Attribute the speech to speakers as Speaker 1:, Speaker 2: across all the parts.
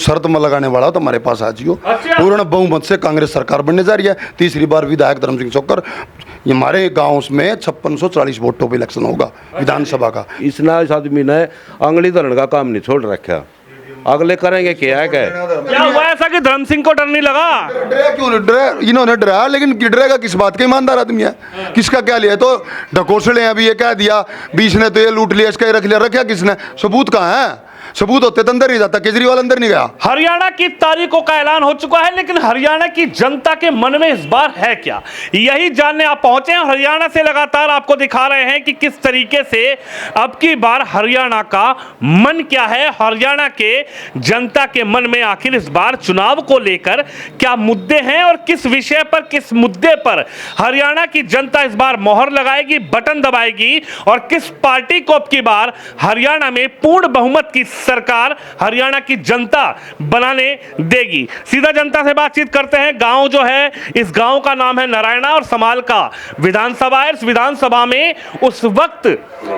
Speaker 1: शर्त में लगाने वाला हो तो हमारे पास आ जियो। पूर्ण बहुमत से कांग्रेस सरकार बनने जा रही है। तीसरी बार विधायक धर्म सिंह चौकर, ये हमारे गांव में 5640 वोटों पे इलेक्शन होगा विधानसभा का।
Speaker 2: इस आदमी ने अंगली धरण का काम नहीं छोड़ रखा, अगले करेंगे क्या है
Speaker 3: क्या हुआ ऐसा कि धर्म सिंह को डर नहीं लगा?
Speaker 1: डरा क्यों नहीं? डरा, इन्होंने डराया, लेकिन डरेगा किस बात का? ईमानदार आदमी है, किसका क्या लिया? तो ढकोसले अभी ये कह दिया, बीच ने तो ये लूट लिया, इसका रख लिया, रखा किसने? सबूत कहाँ है? सबूत होते तो अंदर ही जाता, केजरीवाल अंदर नहीं गया।
Speaker 3: हरियाणा की तारीखों का ऐलान हो चुका है, लेकिन हरियाणा की जनता के मन में इस बार है क्या, यही जानने आप पहुंचे हैं। हरियाणा से लगातार आपको दिखा रहे हैं कि किस तरीके से अब की बार हरियाणा का मन क्या है, हरियाणा के जनता के मन में आखिर इस बार चुनाव को लेकर क्या मुद्दे हैं और किस विषय पर, किस मुद्दे पर हरियाणा की जनता इस बार मोहर लगाएगी, बटन दबाएगी और किस पार्टी को अब की बार हरियाणा में पूर्ण बहुमत की सरकार हरियाणा की जनता बनाने देगी। सीधा जनता से बातचीत करते हैं। गांव जो है, इस गांव का नाम है नारायणा और समाल का विधानसभा है। इस विधानसभा में उस वक्त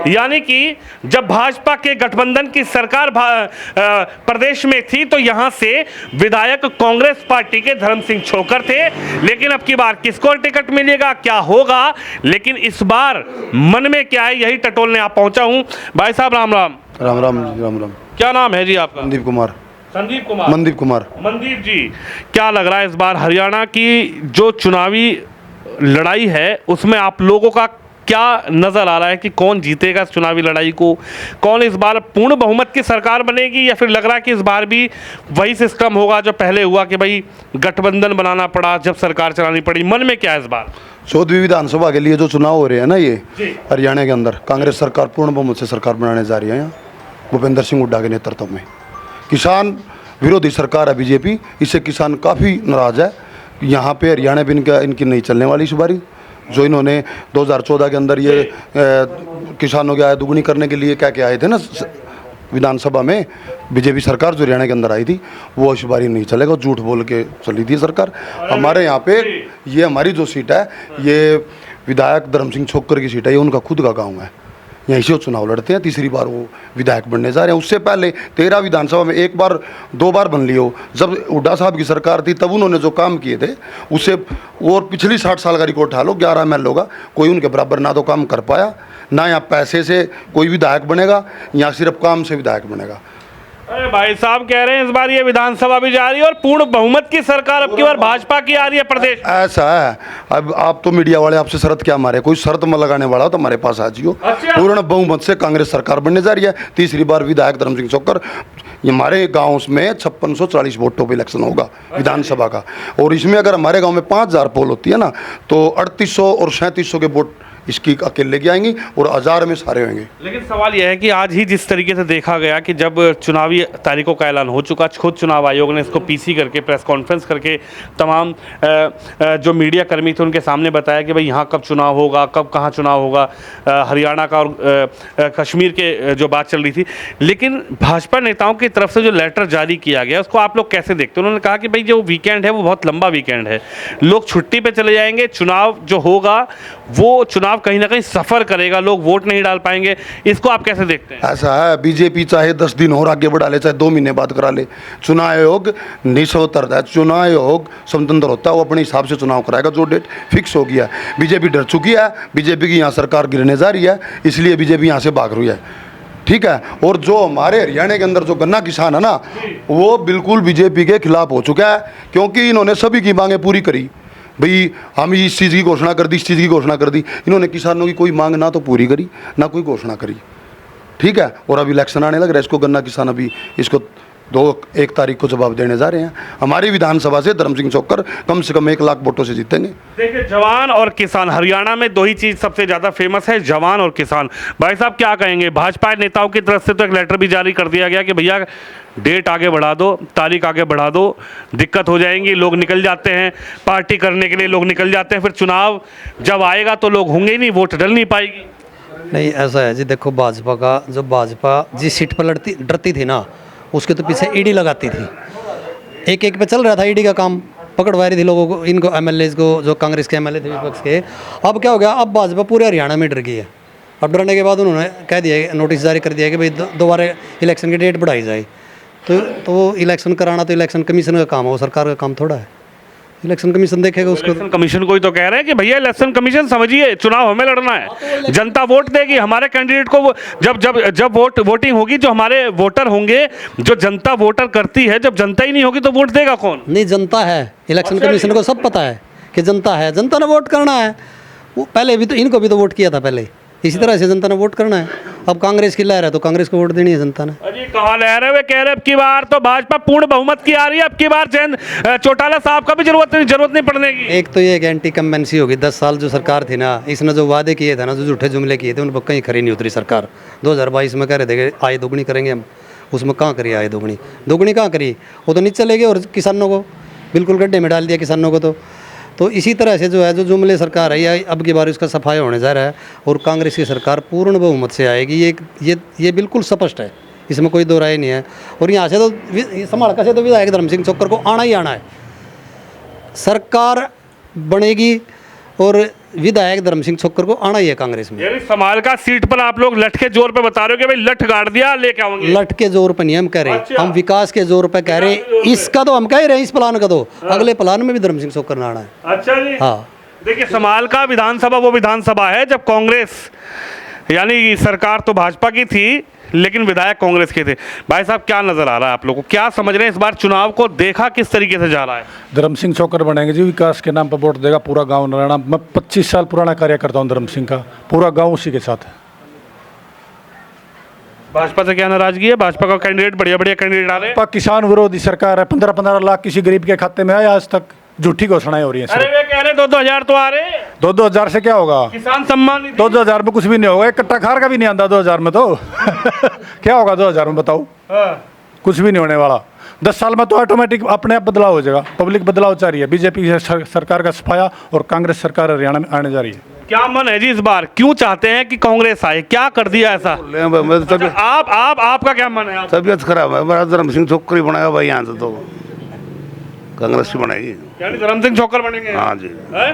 Speaker 3: यानी कि जब भाजपा के गठबंधन की सरकार प्रदेश में थी तो यहां से विधायक कांग्रेस पार्टी के धर्म सिंह छोकर थे, लेकिन अब की बार किसको टिकट मिलेगा, क्या होगा, लेकिन इस बार मन में क्या है, यही टटोलने आप पहुंचा हूं। भाई साहब राम राम।
Speaker 1: राम राम जी, राम राम।
Speaker 3: क्या नाम है जी आपका?
Speaker 1: मनदीप कुमार।
Speaker 3: संदीप कुमार।
Speaker 1: मनदीप कुमार।
Speaker 3: मनदीप जी, क्या लग रहा है इस बार हरियाणा की जो चुनावी लड़ाई है उसमें आप लोगों का क्या नजर आ रहा है कि कौन जीतेगा इस चुनावी लड़ाई को? कौन इस बार पूर्ण बहुमत की सरकार बनेगी या फिर लग रहा है कि इस बार भी वही सिस्टम होगा जो पहले हुआ कि भाई गठबंधन बनाना पड़ा जब सरकार चलानी पड़ी? मन में क्या है इस बार?
Speaker 1: 14वीं विधानसभा के लिए जो चुनाव हो रहे हैं ना, ये हरियाणा के अंदर कांग्रेस सरकार पूर्ण बहुमत से सरकार बनाने जा रही है। यहाँ भूपेंद्र सिंह हुड्डा के नेतृत्व में किसान विरोधी सरकार है बीजेपी, इससे किसान काफ़ी नाराज है। यहाँ पे हरियाणा भी इनकी नहीं चलने वाली इस बारी। जो इन्होंने 2014 के अंदर ये किसानों की आय दुगुनी करने के लिए क्या क्या आए थे ना विधानसभा में, बीजेपी सरकार जो हरियाणा के अंदर आई थी, वो इस बारी नहीं चलेगा। झूठ बोल के चली थी सरकार। हमारे यहाँ पे ये हमारी जो सीट है, ये विधायक धर्म सिंह छोकर की सीट है, ये उनका खुद का गाँव है, यहीं से वो चुनाव लड़ते हैं। तीसरी बार वो विधायक बनने जा रहे हैं। उससे पहले 13 विधानसभा में एक बार 2 बार बन लियो। जब हुड्डा साहब की सरकार थी तब उन्होंने जो काम किए थे उससे, और पिछली 60 साल का रिकॉर्ड उठा लो, 11 ML होगा, कोई उनके बराबर ना तो काम कर पाया, ना यहाँ पैसे से कोई विधायक बनेगा, यहाँ सिर्फ काम से विधायक बनेगा।
Speaker 3: अरे भाई साहब कह रहे हैं इस बार ये विधानसभा भी जा रही है और पूर्ण बहुमत की सरकार अब की बार भाजपा की आ रही है प्रदेश।
Speaker 1: ऐसा है। अब आप तो मीडिया वाले आपसे शर्त क्या मारे? कोई शर्त में लगाने वाला हो तो हमारे पास आ जियो। पूर्ण बहुमत से कांग्रेस सरकार बनने जा रही है। तीसरी बार विधायक धर्म सिंह चौकर, ये हमारे गांव में 5640 वोटों पे इलेक्शन होगा विधानसभा का। और इसमें अगर हमारे गांव में 5000 पोल होती है ना, तो 3800 और 3700 के वोट इसकी अकेले लेके आएंगी और 1000 में सारे होंगे।
Speaker 3: लेकिन सवाल यह है कि आज ही जिस तरीके से देखा गया कि जब चुनावी तारीखों का ऐलान हो चुका, खुद चुनाव आयोग ने इसको पीसी करके प्रेस कॉन्फ्रेंस करके तमाम जो मीडिया कर्मी थे उनके सामने बताया कि भाई यहाँ कब चुनाव होगा, कब कहाँ चुनाव होगा, हरियाणा का और कश्मीर के जो बात चल रही थी। लेकिन भाजपा नेताओं की तरफ से जो लेटर जारी किया गया उसको आप लोग कैसे देखते हैं? उन्होंने कहा कि भाई जो वीकेंड है वो बहुत लंबा वीकेंड है, लोग छुट्टी पर चले जाएंगे, चुनाव जो होगा वो चुनाव कहीं ना कहीं सफर करेगा, लोग वोट नहीं डाल पाएंगे। इसको आप कैसे देखते हैं?
Speaker 1: ऐसा है, बीजेपी चाहे 10 दिन और आगे बढ़ा ले, चाहे 2 महीने बाद करा ले, चुनाव आयोग निस्वतंत्र है। चुनाव आयोग स्वतंत्र होता है, वो अपने हिसाब से चुनाव कराएगा। जो डेट फिक्स हो गया है, बीजेपी डर चुकी है, बीजेपी की यहाँ सरकार गिरने जा रही है, इसलिए बीजेपी यहाँ से भाग रही है। ठीक है। और जो हमारे हरियाणा के अंदर जो गन्ना किसान है ना, वो बिल्कुल बीजेपी के खिलाफ हो चुका है, क्योंकि इन्होंने सभी की मांगें पूरी करी। भाई हम इस चीज़ की घोषणा कर दी, इस चीज़ की घोषणा कर दी, इन्होंने किसानों की कोई मांग ना तो पूरी करी ना कोई घोषणा करी। ठीक है। और अब इलेक्शन आने लग रहा है, इसको गन्ना किसान अभी इसको 1 तारीख को जवाब देने जा रहे हैं। हमारी विधानसभा से धर्म सिंह चौकर कम से कम 1 लाख वोटों से जीतेंगे।
Speaker 3: देखिए, जवान और किसान, हरियाणा में 2 ही चीज़ सबसे ज़्यादा फेमस है, जवान और किसान। भाई साहब क्या कहेंगे? भाजपा नेताओं की तरफ से तो एक लेटर भी जारी कर दिया गया कि भैया डेट आगे बढ़ा दो, तारीख आगे बढ़ा दो, दिक्कत हो जाएंगी, लोग निकल जाते हैं पार्टी करने के लिए, लोग निकल जाते हैं, फिर चुनाव जब आएगा तो लोग होंगे ही नहीं, वोट डल नहीं पाएगी।
Speaker 4: नहीं, ऐसा है जी, देखो भाजपा का, जो भाजपा जिस सीट पर डरती थी ना, उसके तो पीछे ईडी लगाती थी। एक पे चल रहा था ईडी का काम, पकड़वा रही थी लोगों को, इनको एमएलए को, जो कांग्रेस के एमएलए थे विपक्ष के। अब क्या हो गया, अब भाजपा पूरे हरियाणा में डर गई है। अब डरने के बाद उन्होंने कह दिया, नोटिस जारी कर दिया कि भाई दोबारा इलेक्शन की डेट बढ़ाई जाए। तो वो इलेक्शन कराना तो इलेक्शन कमीशन का काम है, वो सरकार का काम थोड़ा है। इलेक्शन कमीशन देखेगा उसको।
Speaker 3: इलेक्शन कमीशन को ही तो कह रहे हैं कि भैया इलेक्शन कमीशन समझिए, चुनाव हमें लड़ना है, जनता वोट देगी हमारे कैंडिडेट को। जब जब जब वोटिंग होगी, जो हमारे वोटर होंगे, जो जनता वोटर करती है, जब जनता ही नहीं होगी तो वोट देगा कौन?
Speaker 4: नहीं, जनता है, इलेक्शन कमीशन को सब पता है कि जनता है, जनता ने वोट करना है। वो पहले भी तो इनको भी तो वोट किया था पहले, इसी तरह से जनता ने वोट करना है। अब कांग्रेस की लहर है तो कांग्रेस को वोट देनी है जनता ने।
Speaker 3: अजी कहाँ लहर है? वे कह रहे अब की बार तो भाजपा पूर्ण बहुमत की आ रही है, अब की बार जयंत चौटाला साहब का भी जरूरत नहीं पड़ने की।
Speaker 4: एक तो ये एंटी कम्बेंसी होगी, 10 साल जो सरकार थी ना, इसने जो वादे किए थे ना, जो झूठे जुमले किए थे, उन पर कहीं खरी नहीं उतरी सरकार। 2022 में कह रहे थे कि आय दोगुनी करेंगे हम, उसमें कहाँ करी आय दोगुनी कहाँ करी? वो तो नीचे चले गए और किसानों को बिल्कुल गड्ढे में डाल दिया किसानों को। तो इसी तरह से जो है, जो जुमले सरकार है, या अब की बार इसका सफाई होने जा रहा है और कांग्रेस की सरकार पूर्ण बहुमत से आएगी, ये बिल्कुल स्पष्ट है, इसमें कोई दो राय नहीं है। और यहाँ से तो समालका से तो विधायक धर्म सिंह चौक्कर को आना ही आना है। सरकार बनेगी और विधायक धर्म सिंह चौक्कर को आना ही है कांग्रेस में।
Speaker 3: यानी समालका सीट पर आप लोग लठ के जोर पे बता रहे हो कि भाई लठ गाड़ दिया लेके आओगे?
Speaker 4: लठ के जोर पे नहीं हम कह रहे,
Speaker 3: अच्छा।
Speaker 4: हम विकास के जोर पे कह रहे हैं। इसका तो हम कह रहे हैं, इस प्लान का तो अगले प्लान में भी धर्म सिंह चौक्कर आना है।
Speaker 3: अच्छा जी।
Speaker 4: हाँ,
Speaker 3: देखिए, समालका विधानसभा वो विधानसभा है जब कांग्रेस, यानी सरकार तो भाजपा की थी लेकिन विधायक कांग्रेस के थे। भाई साहब, क्या नजर आ रहा है आप लोगों को? क्या समझ रहे हैं इस बार चुनाव को? देखा किस तरीके से जा रहा है?
Speaker 5: धर्म सिंह चौकर बनेंगे जी, विकास के नाम पर वोट देगा पूरा गांव नारायण। मैं 25 साल पुराना कार्य करता हूं धर्म सिंह का, पूरा गांव उसी के साथ है।
Speaker 3: भाजपा से क्या नाराजगी है? भाजपा का कैंडिडेट, बढ़िया कैंडिडेट आ रहे हैं।
Speaker 5: किसान विरोधी सरकार है, 15-15 लाख किसी गरीब के खाते में आया, आज तक झूठी घोषणाएं हो रही हैं।
Speaker 3: अरे वे कह रहे 2-2 हजार तो आ रहे।
Speaker 5: 2-2 हजार से क्या होगा?
Speaker 3: किसान सम्मान निधि
Speaker 5: 2-2 हजार में कुछ भी नहीं होगा, एक कट्टा खार का भी नहीं आता 2 हजार में तो क्या होगा 2 हजार में बताओ? कुछ भी नहीं होने वाला। 10 साल में तो ऑटोमेटिक अपने आप बदलाव हो जाएगा। पब्लिक बदलाव चाह रही है, बीजेपी सरकार का सफाया और कांग्रेस सरकार हरियाणा में आने जा रही है।
Speaker 3: क्या मन है जी इस बार? क्यों चाहते हैं कि कांग्रेस आए? क्या कर दिया ऐसा? आपका क्या मन है?
Speaker 6: तबीयत खराब है, मेरा धर्म सिंह चौकरी बनाया भाई, यहाँ से तो कांग्रेस की बनाएगी।
Speaker 3: यानी धर्म सिंह चौकर बनेंगे?
Speaker 6: हाँ जी,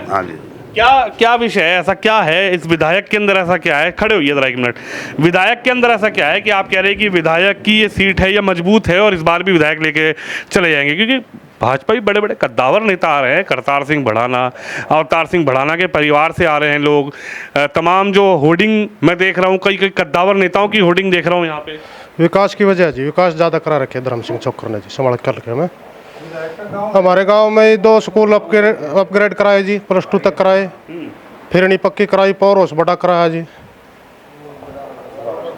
Speaker 6: हाँ जी।
Speaker 3: क्या विषय है? ऐसा क्या है इस विधायक के अंदर? ऐसा क्या है? खड़े होइए जरा 1 मिनट। विधायक के अंदर ऐसा क्या है कि आप कह रहे हैं कि विधायक की ये सीट है, ये मजबूत है और इस बार भी विधायक लेके चले जाएंगे? क्योंकि भाजपा भी बड़े बड़े कद्दावर नेता आ रहे हैं, करतार सिंह भड़ाना, अवतार सिंह भड़ाना के परिवार से आ रहे हैं लोग। तमाम जो होर्डिंग मैं देख रहा हूँ, कई कद्दावर नेताओं की होर्डिंग देख रहा हूँ यहाँ पे।
Speaker 7: विकास की वजह जी, विकास ज़्यादा करा रखे धर्म सिंह चौकर ने जी, संभाल कर रखे में। हमारे गांव में 2 स्कूल अपग्रेड कराए जी, +2 तक कराए, फिरनी पक्की कराई, पौरोस बड़ा कराया जी,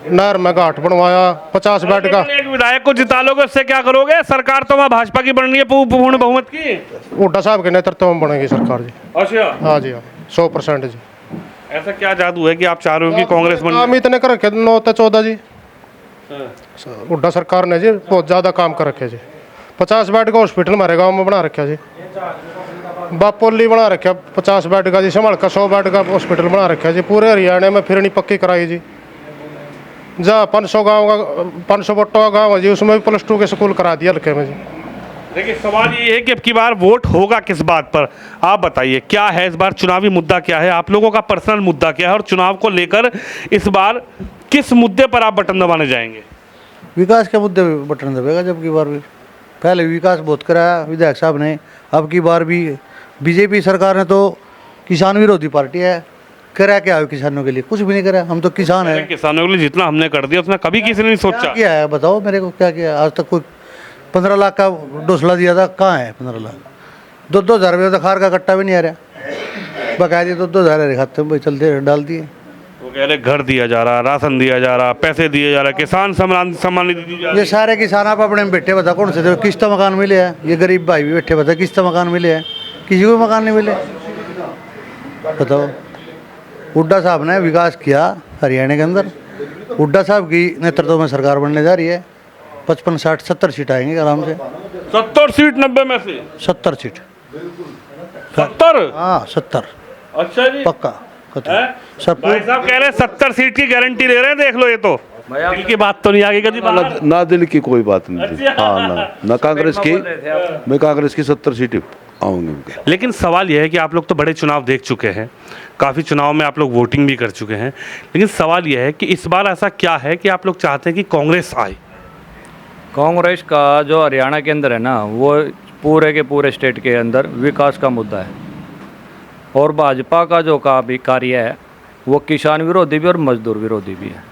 Speaker 7: नहर में घाट बनवाया, 50 बेड का।
Speaker 3: एक विधायक को जिता लोगे, उससे क्या करोगे? सरकार तो वहाँ भाजपा की बननी है पूर्ण बहुमत की।
Speaker 7: हुड्डा साहब के नेतृत्व में बनेगी सरकार जी।
Speaker 3: अच्छा,
Speaker 7: हाँ जी, हाँ 100% जी।
Speaker 3: ऐसा क्या जादू है कि आप चाह रहे हो कि कांग्रेस बन?
Speaker 7: काम इतने कर रखे 9 से 14 जी, हुड्डा सरकार ने जी बहुत ज़्यादा काम कर रखे जी। 50 बेड का हॉस्पिटल हमारे गांव में बना रखा जी, बापोली बना रखा 50 बेड का जी, संभाल का 100 बेड का हॉस्पिटल बना रखा जी। पूरे हरियाणा में फिरनी पक्की कराई जी। जहाँ 500 वोटों का गाँव है जी, उसमें भी +2 के स्कूल करा दिया हल्के में जी।
Speaker 3: देखिए, सवाल ये है कि अब की बार वोट होगा किस बात पर? आप बताइए, क्या है इस बार चुनावी मुद्दा? क्या है आप लोगों का पर्सनल मुद्दा? क्या है और चुनाव को लेकर इस बार किस मुद्दे पर आप बटन दबाने जाएंगे?
Speaker 8: विकास के मुद्दे पे बटन दबेगा। जब की बार भी पहले विकास बहुत कराया विधायक साहब ने, अब की बार भी बीजेपी सरकार ने तो किसान विरोधी पार्टी है, करा क्या है किसानों के लिए? कुछ भी नहीं करा। हम तो किसान है,
Speaker 3: किसानों के लिए जितना हमने कर दिया उसमें कभी किसी ने नहीं सोचा।
Speaker 8: क्या किया है बताओ मेरे को? क्या किया आज तक? कोई 15 लाख का डोसला दिया था, कहाँ है 15 लाख? 2-2 हज़ार रुपये तो खार का कट्टा भी नहीं आ रहा, बकायदे 2-2 हज़ार खाते में चलते डाल दिए।
Speaker 3: वो कह रहे घर दिया जा रहा, राशन दिया जा रहा, पैसे दिए जा रहा, किसान सम्मान निधि दी जा रही।
Speaker 8: ये सारे किसान आप अपने में बैठे बता कौन से किस्त मकान मिले हैं? ये गरीब भाई भी बैठे बता किस्त मकान मिले हैं? किसी को मकान नहीं मिले। बताओ, हुड्डा साहब ने विकास किया हरियाणा के अंदर, हुड्डा साहब की नेतृत्व में सरकार बनने जा रही है। 55, 60, 70 सीट आएंगे आराम से।
Speaker 3: 70 सीट 90 में से
Speaker 8: 70 सीट।
Speaker 3: 70?
Speaker 8: हाँ 70
Speaker 3: अच्छा जी,
Speaker 8: पक्का।
Speaker 3: सब भाई साहब कह रहे हैं 70 सीट की गारंटी दे रहे हैं। देख लो, ये तो दिल की बात तो नहीं आगे कभी बाहर।
Speaker 2: ना दिल की कोई बात नहीं थी। हाँ, ना कांग्रेस की। मैं कांग्रेस की 70 सीटें आऊंगी।
Speaker 3: लेकिन सवाल यह है कि आप लोग तो बड़े चुनाव देख चुके हैं, काफ़ी चुनाव में आप लोग वोटिंग भी कर चुके हैं, लेकिन सवाल यह है कि इस बार ऐसा क्या है कि आप लोग चाहते हैं कि कांग्रेस आए?
Speaker 9: कांग्रेस का जो हरियाणा के अंदर है ना, वो पूरे के पूरे स्टेट के अंदर विकास का मुद्दा है। और भाजपा का जो कार्य है वो किसान विरोधी भी और मजदूर विरोधी भी है।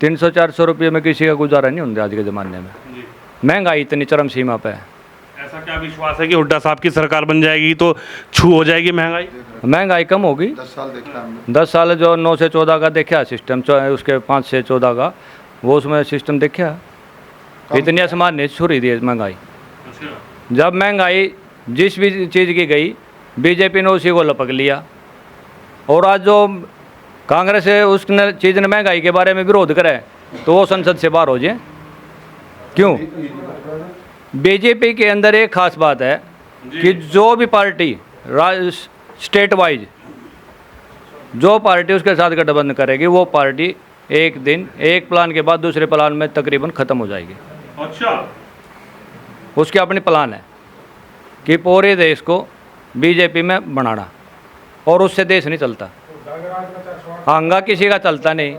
Speaker 9: 300-400 रुपये में किसी का गुजारा नहीं होता आज के ज़माने में। महंगाई इतनी चरम सीमा पे है।
Speaker 3: ऐसा क्या विश्वास है कि हुड्डा साहब की सरकार बन जाएगी तो छू हो जाएगी महंगाई?
Speaker 9: महंगाई कम होगी। 10 साल जो 9 से 14 का देखा सिस्टम, उसके 5 से 14 का वो उसमें सिस्टम देखा, इतनी आसमान ने छू रही थी महंगाई। जब महंगाई जिस भी चीज़ की गई, बीजेपी ने उसी को लपक लिया। और आज जो कांग्रेस है उस चीज़ ने महंगाई के बारे में विरोध करे तो वो संसद से बाहर हो जाए। क्यों? बीजेपी के अंदर एक खास बात है कि जो भी पार्टी स्टेट वाइज जो पार्टी उसके साथ गठबंधन करेगी, वो पार्टी एक दिन एक प्लान के बाद दूसरे प्लान में तकरीबन ख़त्म हो जाएगी।
Speaker 3: अच्छा,
Speaker 9: उसके अपनी प्लान है कि पूरे देश को बीजेपी में बनाना, और उससे देश नहीं चलता। आंगा किसी का चलता नहीं।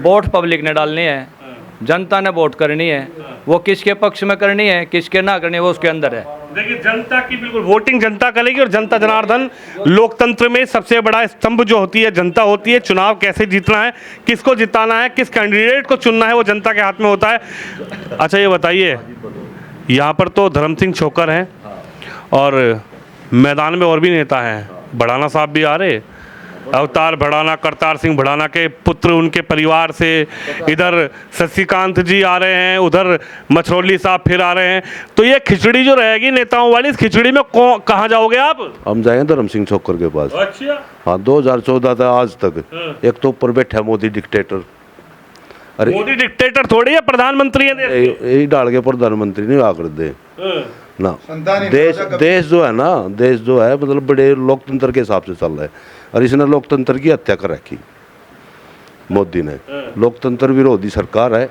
Speaker 9: वोट पब्लिक ने डालनी है, जनता ने वोट करनी है, वो किसके पक्ष में करनी है किसके ना करनी है वो उसके अंदर है।
Speaker 3: देखिए, जनता की बिल्कुल वोटिंग जनता करेगी। और जनता जनार्दन, लोकतंत्र में सबसे बड़ा स्तंभ जो होती है जनता होती है। चुनाव कैसे जीतना है, किसको जिताना है, किस कैंडिडेट को चुनना है, वो जनता के हाथ में होता है। अच्छा, ये बताइए, यहाँ पर तो धर्म सिंह छोकर हैं और मैदान में और भी नेता हैं। भड़ाना साहब भी आ रहे, अवतार भड़ाना, करतार सिंह भड़ाना के पुत्र, उनके परिवार से। इधर शशिकांत जी आ रहे हैं, उधर मछरौली साहब फिर आ रहे हैं। तो ये खिचड़ी जो रहेगी नेताओं वाली, इस खिचड़ी में कहाँ जाओगे आप?
Speaker 2: हम जाएंगे धर्म सिंह छोकर के पास।
Speaker 3: अच्छा,
Speaker 2: हाँ, 2014 था आज तक। एक तो ऊपर बैठा है मोदी डिक्टेटर। अरे
Speaker 3: मोदी डिक्टेटर थोड़ी है, प्रधानमंत्री है देश के।
Speaker 2: यही डाल के प्रधानमंत्री नहीं आकर दे ना। देश जो है ना, देश जो है मतलब बड़े लोकतंत्र के हिसाब से चल रहा है, और इसने लोकतंत्र की हत्या कर रखी मोदी ने। लोकतंत्र विरोधी सरकार है।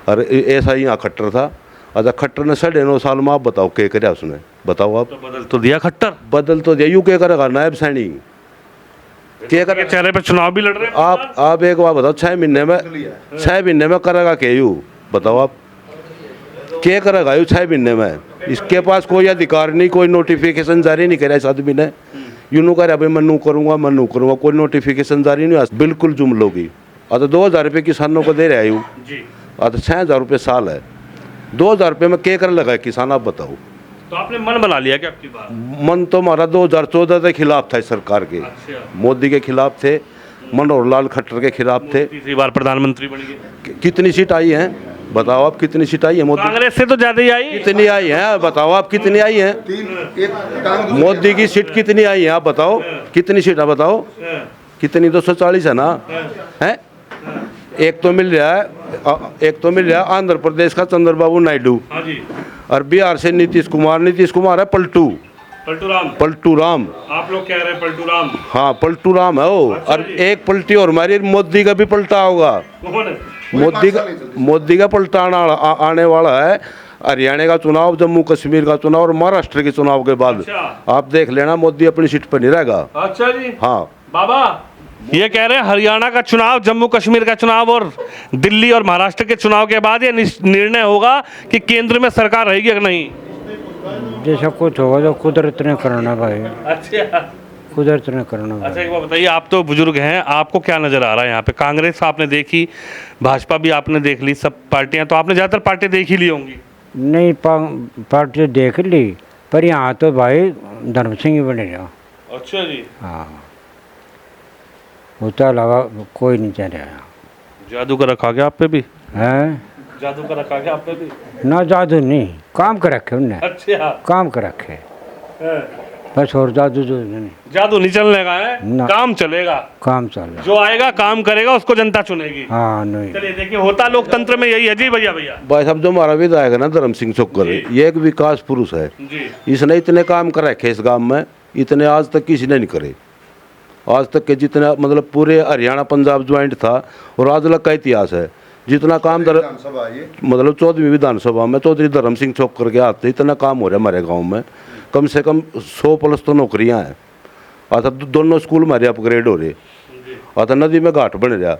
Speaker 2: और ऐसा ही यहाँ खट्टर था। अच्छा, खट्टर ने 9.5 साल में आप बताओ क्या करे उसने? बताओ आप।
Speaker 3: तो बदल तो दिया खट्टर,
Speaker 2: बदल तो दिया, यूँ क्या करेगा? नायब सैनिक क्या
Speaker 3: के चेहरे पे चुनाव भी लड़ रहे हैं।
Speaker 2: आप एक बात बताओ, 6 महीने में करेगा क्या यू? बताओ आप क्या करेगा यू 6 महीने में? इसके पास कोई अधिकार नहीं, कोई नोटिफिकेशन जारी नहीं करा इस आदमी ने। यूँ कह रहा भाई मनु करूँगा, कोई नोटिफिकेशन जारी नहीं हुआ। बिल्कुल जुमलों की। तो 2000 रुपये किसानों को दे रहा है यू। तो 6000 रुपये साल है। 2000 रुपये में क्या कर लगा किसान? आप बताओ।
Speaker 3: तो आपने मन बना लिया क्या आपकी बात?
Speaker 2: मन तो हमारा 2014 के खिलाफ था इस सरकार के।
Speaker 3: अच्छा।
Speaker 2: मोदी के खिलाफ थे, मनोहर लाल खट्टर के खिलाफ थे।
Speaker 3: तीसरी बार प्रधानमंत्री बन गए।
Speaker 2: कितनी सीट आई हैं? बताओ आप, कितनी सीट आई है मोदी?
Speaker 3: कांग्रेस से तो ज्यादा ही आई।
Speaker 2: कितनी आई हैं? बताओ आप, कितनी आई हैं? मोदी की सीट कितनी आई है? आप बताओ कितनी सीट है? बताओ कितनी? 240 है ना? है एक तो मिल रहा है आंध्र प्रदेश का चंद्रबाबू नायडू,
Speaker 3: हाँ जी।
Speaker 2: और बिहार से नीतीश कुमार है पलटू राम।
Speaker 3: आप लोग कह रहे हैं पलटू राम।
Speaker 2: हाँ, पलटू राम है वो। और एक पलटी और हमारी मोदी का भी पलटा होगा। मोदी का पलटा आने वाला है। हरियाणा का चुनाव, जम्मू कश्मीर का चुनाव और महाराष्ट्र के चुनाव के बाद।
Speaker 3: अच्छा।
Speaker 2: आप देख लेना, मोदी अपनी सीट पर नहीं रहेगा।
Speaker 3: अच्छा जी।
Speaker 2: हाँ
Speaker 3: बाबा, ये कह रहे हैं हरियाणा का चुनाव, जम्मू कश्मीर का चुनाव और दिल्ली और महाराष्ट्र के चुनाव के बाद ये निर्णय होगा कि केंद्र में सरकार रहेगी या नहीं।
Speaker 10: जैसा कुछ होगा तो कुदरत ने करना भाई।
Speaker 3: अच्छा,
Speaker 10: कुदरत ने करना भाई।
Speaker 3: अच्छा, एक बात बताइए, आप तो बुजुर्ग हैं, आपको क्या नजर आ रहा है यहाँ पे? कांग्रेस आपने देखी, भाजपा भी आपने देख ली, सब पार्टियां तो आपने ज़्यादातर पार्टी देख ही ली होंगी।
Speaker 10: नहीं, पार्टी देख ली, पर यहाँ तो भाई धर्म सिंह ही बनेगा।
Speaker 3: अच्छा जी।
Speaker 10: हाँ, उसके अलावा कोई नहीं चल रहा।
Speaker 3: जादू का रखा गया आप पे भी?
Speaker 10: है,
Speaker 3: जादू का रखा गया आप पे भी?
Speaker 10: ना जादू नहीं, काम कर रखे उनने।
Speaker 3: अच्छा,
Speaker 10: काम कर रखे बस, और जादू जो नहीं।
Speaker 3: जादू नहीं चलने का है, काम चलेगा।
Speaker 10: काम चल रहा,
Speaker 3: जो आएगा काम करेगा, उसको जनता चुनेगी।
Speaker 10: हाँ नहीं।
Speaker 3: चलिए देखिए, होता लोकतंत्र में यही है जी। भैया
Speaker 2: भाई साहब, जो हमारा विधायक है ना धर्म सिंह छोकर, ये एक विकास पुरुष है
Speaker 3: जी।
Speaker 2: इसने इतने काम कर रखे इस गांव में, इतने आज तक किसी ने नहीं करे। आज तक के जितना मतलब पूरे हरियाणा पंजाब ज्वाइंट था, और आज तक का इतिहास है जितना काम मतलब 14वीं विधानसभा में चौधरी धर्म सिंह छोकर के हाथ से इतना काम हो रहा है हमारे गांव में। कम से कम 100+ तो नौकरियां हैं। आता दोनों स्कूल हमारे अपग्रेड हो रहे। आता नदी में घाट बन रहा,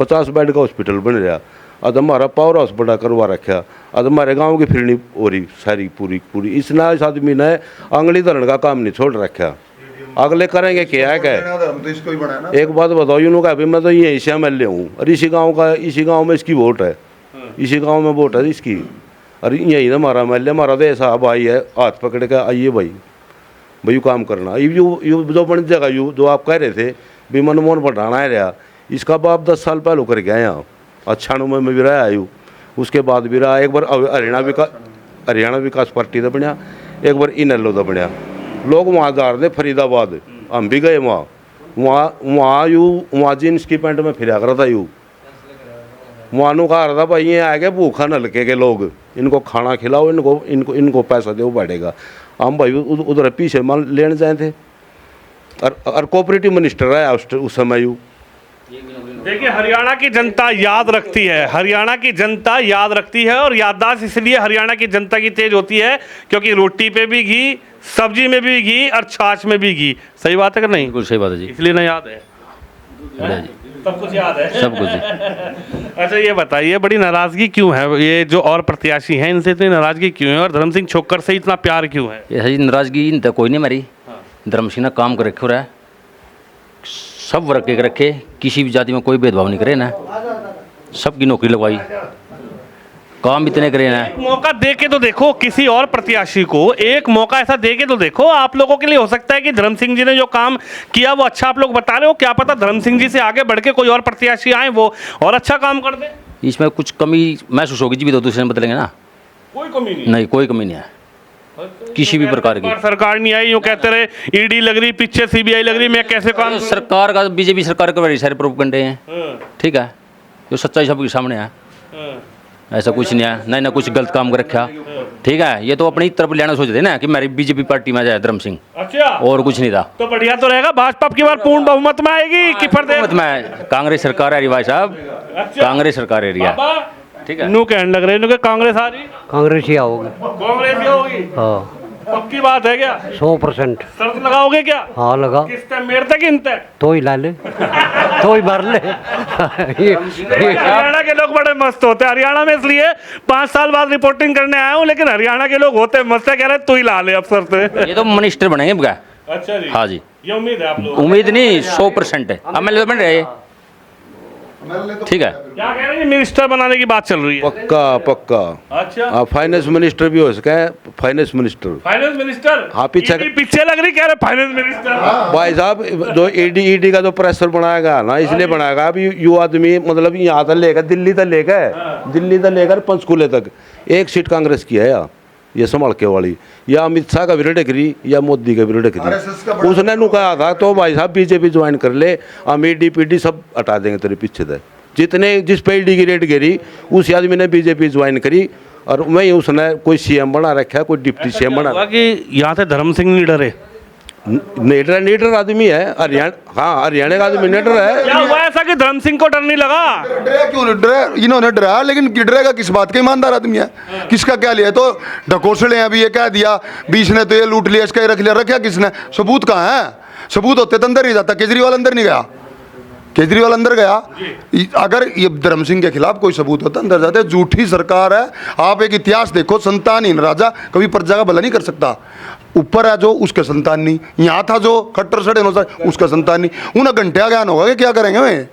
Speaker 2: 50 बेड का हॉस्पिटल बन रहा। अब हमारा पावर हाउस बड़ा करवा रखा, अब हमारे गांव की फिरनी हो रही सारी पूरी पूरी। इसने इस आदमी ने आंगली धरण का काम नहीं छोड़ रखा। अगले करेंगे क्या है क्या? एक बात बताओ, यूँ का अभी मैं तो ये इसी MLA हूँ और इसी गाँव में इसकी वोट है, इसी गाँव में वोट है इसकी। और यही ना हमारा MLA, हमारा तो ऐसा भाई है, हाथ पकड़ के आइए भाई यू काम करना। यू जो बन जाएगा, यू जो आप कह रहे थे भी मनमोहन बढ़ाना है रहा, इसका बाप 10 साल पहले होकर गया यहाँ। 96 में भी रहा आयु, उसके बाद भी रहा। एक बार हरियाणा विकास पार्टी का बनया, एक बार इनेलो का बनया। लोग वहाँ जा रहे थे फरीदाबाद, हम भी गए वहाँ जीन्स की पैंट में फिरा कर था यू। वहाँ नु कहा रहा था भाई ये आ गए भूखा नलके के लोग, इनको खाना खिलाओ, इनको पैसा दो बढ़ेगा। हम भाई उधर पीछे मान लेने जाए थे और कोऑपरेटिव मिनिस्टर है उस समय यू।
Speaker 3: देखिए, हरियाणा की जनता याद रखती है, हरियाणा की जनता याद रखती है। और याददाश्त इसलिए हरियाणा की जनता की तेज होती है क्योंकि रोटी पे भी घी, सब्जी में भी घी और छाछ में भी घी। सही बात है कि नहीं?
Speaker 9: बिल्कुल सही बात है जी,
Speaker 3: इसलिए ना याद है, सब कुछ याद है,
Speaker 9: सब कुछ।
Speaker 3: अच्छा ये बताइए, बड़ी नाराजगी क्यों है? ये जो और प्रत्याशी हैं इनसे इतनी नाराजगी क्यों है और धर्म सिंह छोक्कर से इतना प्यार क्यों है?
Speaker 9: ये है नाराजगी इन तक कोई नहीं मरी। धर्म सिंह ने काम कर रखे हो रहा है, सब वर्ग के रखे, किसी भी जाति में कोई भेदभाव नहीं करे ना, सबकी नौकरी लगवाई, काम इतने करे ना।
Speaker 3: एक मौका दे के तो देखो, किसी और प्रत्याशी को एक मौका ऐसा दे के तो देखो। आप लोगों के लिए हो सकता है कि धर्म सिंह जी ने जो काम किया वो अच्छा आप लोग बता रहे हो, क्या पता धर्म सिंह जी से आगे बढ़ के कोई और प्रत्याशी आए वो और अच्छा काम कर दे।
Speaker 9: इसमें कुछ कमी महसूस होगी जी, भी तो दूसरे ने बदलेंगे ना।
Speaker 3: कोई कमी
Speaker 9: नहीं, कोई कमी नहीं है किसी भी प्रकार की।
Speaker 3: सरकार नहीं आई, यूँ कहते रहे ईडी लग रही, पीछे CBI लग रही, मैं कैसे काम?
Speaker 9: सरकार का बीजेपी सरकार के बड़े सारे प्रोपगंडे हैं, ठीक है, जो सच्चाई सबके सामने है। ऐसा कुछ नहीं है, ना कुछ गलत काम कर रखा, ठीक है। ये तो अपनी तरफ लेना सोच रहे ना कि मेरी बीजेपी पार्टी में जाए धर्म सिंह,
Speaker 3: अच्छा, और
Speaker 9: कुछ नहीं था।
Speaker 3: तो बढ़िया तो रहेगा, भाजपा अब की बार पूर्ण बहुमत में आएगी कि फिर
Speaker 9: बहुमत में? कांग्रेस सरकार है भाई साहब, कांग्रेस सरकार है, ठीक है।
Speaker 3: नू कहने लग रहे हैं कांग्रेस आ रही,
Speaker 10: कांग्रेस ही आओगे।
Speaker 3: कांग्रेस ही होगी,
Speaker 10: हाँ
Speaker 3: पक्की बात है क्या?
Speaker 10: 100%।
Speaker 3: शर्त लगाओगे क्या?
Speaker 10: हाँ लगा,
Speaker 3: किस टाइम मेरे तक इन तक
Speaker 10: तो ही ला ले तो ही भर ले।
Speaker 3: हरियाणा के लोग बड़े मस्त होते हैं। हरियाणा में इसलिए 5 साल बाद रिपोर्टिंग करने आया हूँ, लेकिन हरियाणा के लोग होते मस्त है, कह रहे तू ही ला ले अफसर से।
Speaker 9: ये तो मिनिस्टर बनेंगे बगा।
Speaker 3: अच्छा जी,
Speaker 9: हाँ जी,
Speaker 3: ये उम्मीद है आप लोग?
Speaker 9: उम्मीद नहीं, 100% है। MLA बन रहे, ठीक है।
Speaker 3: क्या कह रहे हैं? मिनिस्टर बनाने की बात चल रही है।
Speaker 2: पक्का।
Speaker 3: अच्छा,
Speaker 2: फाइनेंस मिनिस्टर भी हो सके, फाइनेंस मिनिस्टर। हाँ,
Speaker 3: पीछे लग रही, कह रहे फाइनेंस मिनिस्टर।
Speaker 2: भाई साहब जो ईडी का जो प्रेशर बनाएगा ना, इसलिए बनाएगा। अभी यू आदमी मतलब यहाँ तक लेकर दिल्ली तक लेकर पंचकूले तक एक सीट कांग्रेस की है यार, ये संभाल के वाली, या अमित शाह का विरोध करी या मोदी का विरोध करी। उसने नु कहा था तो भाई साहब बीजेपी ज्वाइन कर ले, हम ईडी सब हटा देंगे तेरे पीछे से। जिस पे ईडी की रेट गिरी उस आदमी ने बीजेपी ज्वाइन करी, और वही उसने कोई CM बना रखा है, कोई डिप्टी CM बना रखा है।
Speaker 3: कि यहाँ से धर्म सिंह नहीं डरे?
Speaker 2: नीडर आदमी है हरियाणा का आदमी नीडर है।
Speaker 3: क्या हुआ ऐसा कि धर्म सिंह को डर नहीं लगा?
Speaker 1: डरा क्यों नहीं? डरा, इन्होंने डराया, लेकिन डरेगा किस बात का? ईमानदार आदमी है, किसका क्या लिया? तो ढकोसले हैं, अभी ये कह दिया 20 ने तो ये लूट लिया, इसका रख लिया, रखा किसने? सबूत कहाँ है? सबूत होते तो अंदर ही जाता। केजरीवाल अंदर नहीं गया, केजरीवाल अंदर गया। अगर ये धर्म सिंह के खिलाफ कोई सबूत होता अंदर जाते। झूठी सरकार है। आप एक इतिहास देखो, संतानहीन राजा कभी प्रजा का भला नहीं कर सकता। ऊपर है जो, उसके संतान नहीं। यहाँ था जो खट्टर सड़े अनुसार, उसका संतान नहीं। उन्हें घंटे ज्ञान होगा कि क्या करेंगे वे?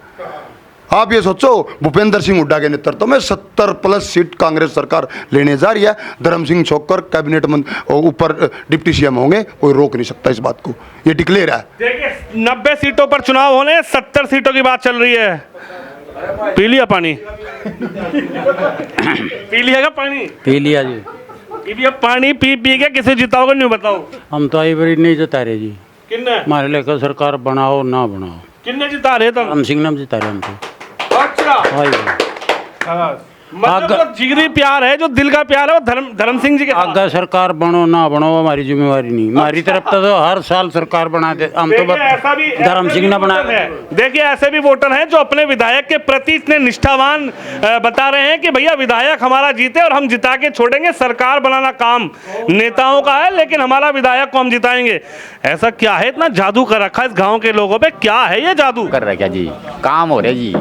Speaker 1: आप ये सोचो, भूपेंद्र सिंह हुड्डा के नेतृत्व में 70+ सीट कांग्रेस सरकार लेने जा रही है। धर्म सिंह छोक्कर कैबिनेट ऊपर डिप्टी CM होंगे, कोई रोक नहीं सकता इस बात को, ये डिक्लेयर है।
Speaker 3: देखिए 90 सीटों पर चुनाव होने, 70 सीटों की बात चल रही है। पी लिया पानी? पी लिया पानी?
Speaker 10: पी लिया जी,
Speaker 3: पी लिया पानी। पी के किसे जिताओगे नहीं बताओ?
Speaker 10: हम तो आई बारी नहीं जिता रहे जी।
Speaker 3: किन्ने?
Speaker 10: हमारे लेकर सरकार बनाओ ना बनाओ,
Speaker 3: किन्ने जिता रहे?
Speaker 10: धर्म सिंह ने जिता रहे हम तो।
Speaker 3: अच्छा, मतलब जिगरी प्यार है, जो दिल का प्यार है वो धर्म सिंह जी के साथ।
Speaker 10: आगे सरकार बनो ना बनो हमारी जिम्मेवारी नहीं, हमारी तरफ तो हर साल सरकार बना दे। हम तो धर्म सिंह ने बना।
Speaker 3: देखिए ऐसे भी वोटर हैं जो अपने विधायक के प्रति इतने निष्ठावान बता रहे हैं कि भैया विधायक हमारा जीते और हम जिता के छोड़ेंगे। सरकार बनाना काम नेताओं का है, लेकिन हमारा विधायक को हम जिताएंगे। ऐसा क्या है, इतना जादू कर रखा है इस गाँव के लोगों पे? क्या है ये जादू
Speaker 11: कर रहा? क्या जी काम हो रहा है जी,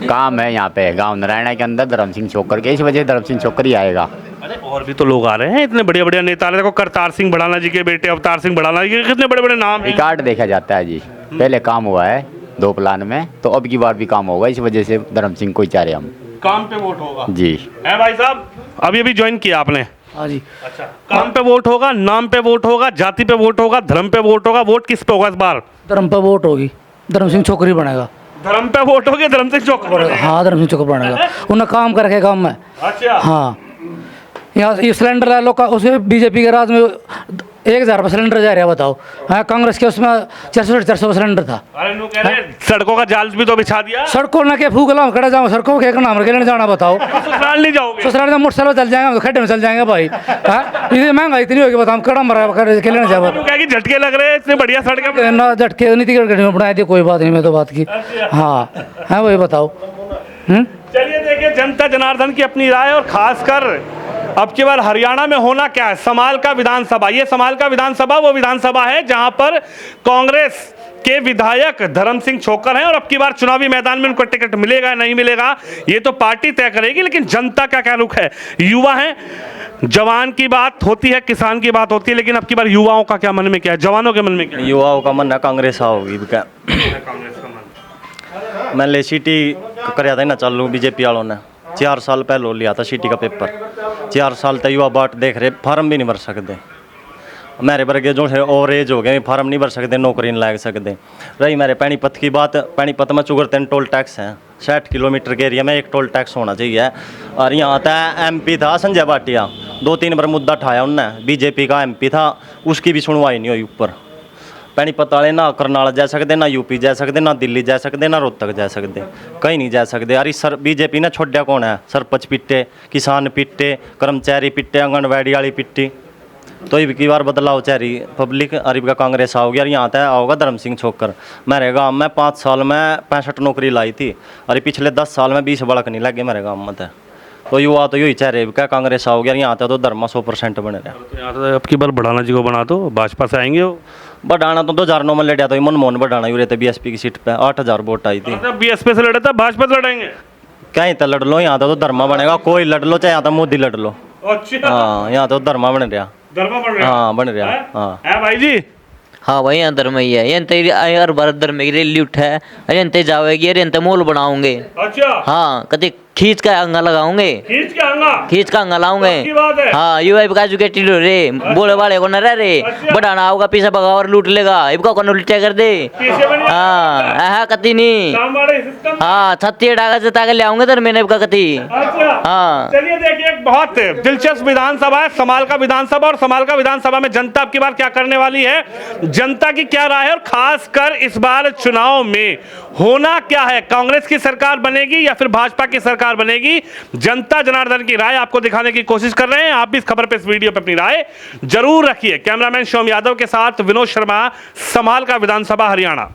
Speaker 11: काम है यहाँ पे गांव नारायणा के अंदर धर्म सिंह छोकर के, इस वजह से धर्म सिंह छोकर ही आएगा।
Speaker 3: अरे और भी तो लोग आ रहे हैं, इतने बढ़िया बढ़िया नेता आ रहे हैं। देखो करतार सिंह बड़ाला जी के बेटे अवतार सिंह बड़ाला जी के कितने बड़े बड़े नाम हैं।
Speaker 11: रिकॉर्ड देखा जाता है जी, पहले काम हुआ है 2 प्लान में, तो अब की बार भी काम होगा, इस वजह से धर्म सिंह को ही चाह रहे हम।
Speaker 3: काम पे वोट होगा
Speaker 11: जी
Speaker 3: है भाई साहब, अभी ज्वाइन किया आपने?
Speaker 4: हाँ जी।
Speaker 3: अच्छा, काम पे वोट होगा, नाम पे वोट होगा, जाति पे वोट होगा, धर्म पे वोट होगा, वोट किस पे होगा इस बार?
Speaker 4: धर्म पे वोट होगी, धर्म सिंह छोकरी बनेगा।
Speaker 3: धर्म पे वोट होगी, धर्म सिंह चौक।
Speaker 4: हाँ, धर्म सिंह छोकर बनेगा, उन्हें काम करके काम में।
Speaker 3: अच्छा
Speaker 4: हाँ, यहाँ ये सिलेंडर है लोग का, उसमें बीजेपी के राज में 1000 रुपये सिलेंडर जा रहा है, बताओ। हाँ, कांग्रेस के उसमें 400 सिलेंडर था।
Speaker 3: अरे नु कह रहे सड़कों का जाल भी तो बिछा दिया।
Speaker 4: सड़कों ना के फूक लाऊं, खड़ा जाऊँ सड़कों के नाम के जाना, बताओ।
Speaker 3: ससुराल नहीं जाओगे?
Speaker 4: ससुराल में मोटरसाइकिल चल जाएंगे, खड्डे में चल जाएंगे भाई। हाँ, इतनी महंगाई इतनी होगी, बताओ, कड़ा मरा के लेने जाओ।
Speaker 3: क्या कि झटके लग रहे हैं, इतनी बढ़िया सड़कें
Speaker 4: ना झटके नीति में बनाई थी, कोई बात नहीं, मैं तो बात की। हाँ हाँ, वही बताओ।
Speaker 3: चलिए देखिए जनता जनार्दन की अपनी राय, और खासकर अब की बार हरियाणा में होना क्या है, समाल का विधानसभा। ये समाल का विधानसभा वो विधानसभा है जहां पर कांग्रेस के विधायक धर्म सिंह छोकर हैं, और अब की बार चुनावी मैदान में उनको टिकट मिलेगा नहीं मिलेगा ये तो पार्टी तय करेगी, लेकिन जनता का क्या रुख है। युवा हैं, जवान की बात होती है, किसान की बात होती है, लेकिन अब की बार युवाओं का क्या मन में क्या है, जवानों के मन में क्या है?
Speaker 12: युवाओं का मन है कांग्रेस आओगी क्या?
Speaker 3: कांग्रेस का मन।
Speaker 12: मैं ले सिटी कराया था ना चालू, बीजेपी वालों ने 4 साल पहले लिया था सिटी का पेपर। 4 साल तक युवा बाट देख रहे, फार्म भी नहीं भर सकते। मेरे वर्गे जो है और एज हो गए, फार्म नहीं भर सकते, नौकरी नहीं लग सकते। रही मेरे पानीपत की बात, पानीपत में 54 टोल टैक्स हैं, 60 किलोमीटर के एरिया में 1 टोल टैक्स होना चाहिए। और यहाँ था MP था संजय भाटिया, 2-3 बार मुद्दा उठाया उनने, बीजेपी का MP था, उसकी भी सुनवाई नहीं हुई ऊपर। पानीपत वाले ना करनाल जा सकते, ना यूपी जा सकते, ना दिल्ली जा सकते, ना रोहतक जा सकते, कहीं नहीं जा सकते। अरे सर बीजेपी ने छोड़ा कौन है? सरपंच पिट्टे, किसान पिट्टे, कर्मचारी पिट्टे, आंगनबाड़ी वाली पिट्टी। तो ये की बार बदलाव चाह रही पब्लिक, अरब का कांग्रेस आओगी। और यहाँ तक आओगा धर्म सिंह छोकर। मेरे गाँव में 5 साल में 65 नौकरी लाई थी, और पिछले 10 साल में 20 बड़क नहीं लगे मेरे गाँव में। तो युवा तो यही चाह रहे क्या कांग्रेस आओगी, और यहाँ तक तो धर्म 100% बने रहा।
Speaker 3: तो यहाँ तो अब की बार बढ़ाना जी को बना दो, भाजपा से आएंगे वो।
Speaker 12: बढ़ाना तो 2009 में लड़ा था मनमोहन बढ़ाना ही रहते BSP की सीट पे, 8000 वोट आई थी।
Speaker 3: BSP से लड़े था, भाजपा से लड़ेंगे?
Speaker 12: कहीं तो लड़ लो, यहाँ तो धर्मा बनेगा, कोई लड़ लो, चाहे यहाँ तो मोदी लड़ लो।
Speaker 3: अच्छा
Speaker 12: हाँ, यहाँ तो धर्मा बन रहा,
Speaker 3: धर्मा बन रहा।
Speaker 12: हाँ बन रहा। हाँ
Speaker 3: है भाई जी।
Speaker 13: हाँ भाई, यहाँ धर्म ही है, यार भारत धर्म की रैली उठा है, अरे जाओगे, अरे मोल बनाओगे।
Speaker 3: अच्छा
Speaker 13: हाँ, कभी खींच का अंगा लगाओगे, खींच का अंगा लाऊंगे। हाँ, युवा का एजुकेटेड हो रे, बोले वाले को न रह रे, बढ़ाना होगा, पीछे भगावर लूट लेगा, इबका को लुटिया कर दे। हाँ कति नहीं। हाँ, 36 डागा जता के ले आऊंगे तर मैंने इबका कति। हाँ
Speaker 3: चलिए देखिए, एक बहुत दिलचस्प विधानसभा है समाल का विधानसभा, और समाल का विधानसभा में जनता अब की बार क्या करने वाली है, जनता की क्या राय है, और खासकर इस बार चुनाव में होना क्या है, कांग्रेस की सरकार बनेगी या फिर भाजपा की सरकार बनेगी, जनता जनार्दन की राय आपको दिखाने की कोशिश कर रहे हैं। आप भी इस खबर पे, इस वीडियो पे अपनी राय जरूर रखिए। कैमरामैन शिवम यादव के साथ विनोद शर्मा, समाल का विधानसभा हरियाणा।